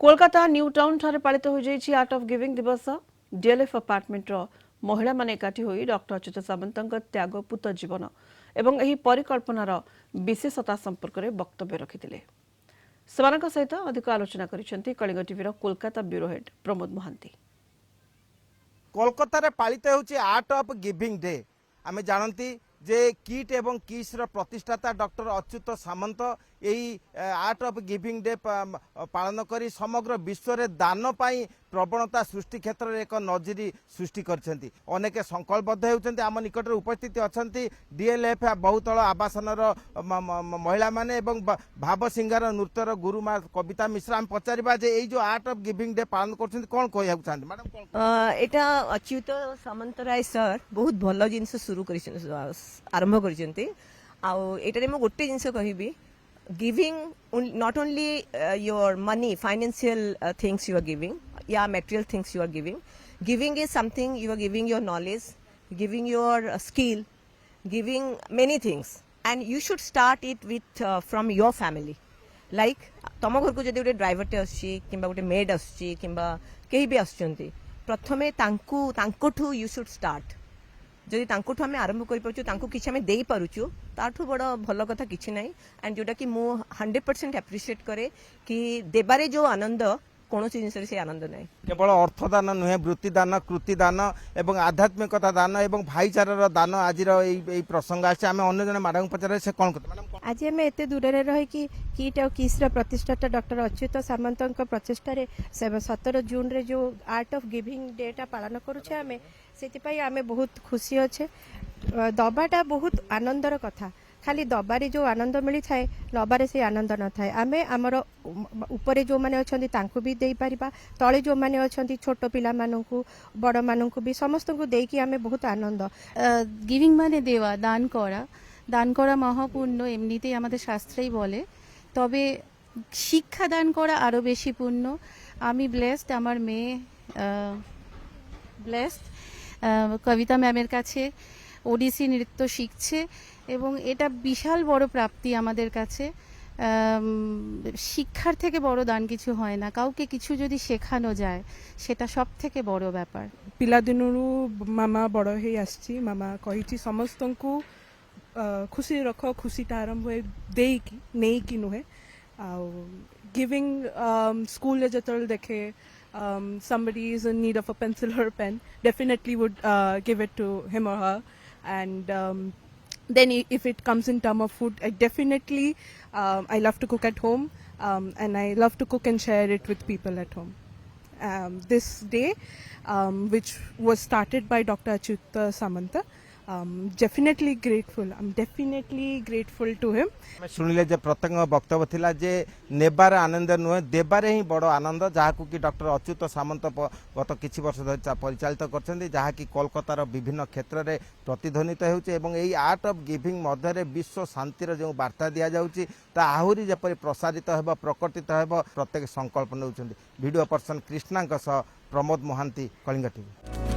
Kolkata new town ठारे पालित हो जाइछि आर्ट ऑफ गिविंग दिवस। डीएलएफ अपार्टमेंट महिला माने एकाठी होई डॉक्टर अच्युत सामंतଙ୍କ त्यागपूत जीवन एवं एही परिकल्पनार विशेषता संपर्क में वक्तव्य रखिथिले। सेमानक सहित अधिक आलोचना करिसेंती कलिंग टीवीर कोलकाता ब्यूरो हेड प्रमोद महांती। कोलकाता पालित होउछि आर्ट ऑफ गिविंग डे। आमे जानती जे किट एवं किस प्रतिष्ठाता डॉक्टर अच्युत सामंत यही आर्ट ऑफ गिविंग डे पालन करी समग्र विश्व रे दान पाई प्रवणता सृष्टि क्षेत्र में एक नजरी सृष्टि करछंती। अनेक संकल्पबद्ध होउछंती। आम निकट उपस्थित अछंती डीएलएफ बहुतल आवासनर महिला माने एवं भाव सिंगार नृत्यर गुरुमा कविता मिश्रा। हम पचारिबा जे एई जो आर्ट ऑफ गिविंग डे पालन करछंती कोन कहया चाहंती मैडम? कोन एटा अच्युत सामंत राय सर बहुत भल जिनस शुरू आरंभ कर गोटे जिनस कहबी giving not only your money financial things you are giving या material things you are giving is something you are giving your knowledge giving your skill giving many things and you should start it with from your family like तुम घर को जब गोटे ड्राइवरटे आसुची किंबा गोटे made आसुची किंबा कहीं भी आसुचंती प्रथमे तांकोठू यू शुड स्टार्ट जदि तांकोठू आम आरंभ कर ताठू बड़ भल कथा किसी ना एंड जोटा कि मु 100% एप्रिशिएट करे कि देबारे जो आनंद कौन जिन से आनंद ना केवल अर्थदान नुहे वृत्तिदान कृतिदान एवं आध्यात्मिकता दान एवं भाईचारार दान आज प्रसंग आम अन्य जन मैडम पचारे से कौन कहते? आज आम एत दूर रही किट और किस प्रतिष्ठाता डॉक्टर अच्युत सामंत प्रचेषा 17 जून रे जो आर्ट ऑफ गिविंग डेटा पालन करुचे आम से आम बहुत खुशी अच्छे। दबाटा बहुत आनंदर कथा खाली दबारे जो आनंद मिली थाए लबारे से आनंद न थाए। आमे आमर ऊपर जो माने अछंती तांको भी देई परिबा तळे जो माने अछंती छोट पिला माननकु बड़ माननकु भी समस्त को देई कि आमे बहुत आनंद। गिविंग माने देवा दान करा महापुण्य एमनितेई आमादेर शास्त्रेई बोले तबे शिक्षा दान करा आरो बेशी पुण्य। आमी ब्लेसड आमार मेये ब्लेसड कविता मैमेर काछे ओडिसी नृत्य शिखছে এবং এটা বিশাল বড় প্রাপ্তি আমাদের কাছে। শিক্ষার থেকে বড় দান কিছু হয় না। কাউকে কিছু যদি শেখানো যায় সেটা সবথেকে বড় ব্যাপার। ପିଲାଦିନରୁ ମାମା ବଡ଼ ହେଇ ଆସିଛି। ମାମା କହିଛି ସମସ୍ତଙ୍କୁ ଖୁସି ରଖ, ଖୁସିଟା ଆରମ୍ଭ ହୁଏ ଦେଇକି ନେଇକି ନୁହେଁ। ଆଉ ଗିଭିଂ ସ୍କୁଲରେ ଯେତେବେଳେ ଦେଖେ somebody is in need of a pencil or a pen, definitely would give it to him or her. And then if it comes in terms of food, I definitely I love to cook at home, and I love to cook and share it with people at home. This day, which was started by Dr. Achyuta Samanta, definitely grateful. I'm definitely grateful to him. शुणिले जे प्रत्येक वक्तव्य थिला जे नेबार आनंद नुहे देबारे ही बड़ आनंद जहाँ कि doctor Achyut सामंत गत किछि वर्ष धरि परिचालित करछन्ती जहाँ कि कोलकातार विभिन्न क्षेत्र में प्रतिध्वनित होउछि एवं एई आर्ट ऑफ गिविंग मध्य विश्व शांतिर जो वार्ता दिया जाउछि ता आहुरी जेपरि प्रसारित हेबो प्रकटित हेबो प्रत्येक संकल्प नउछन्ती। वीडियो पर्सन कृष्णांक सह प्रमोद महांती, कलिंग टीवी।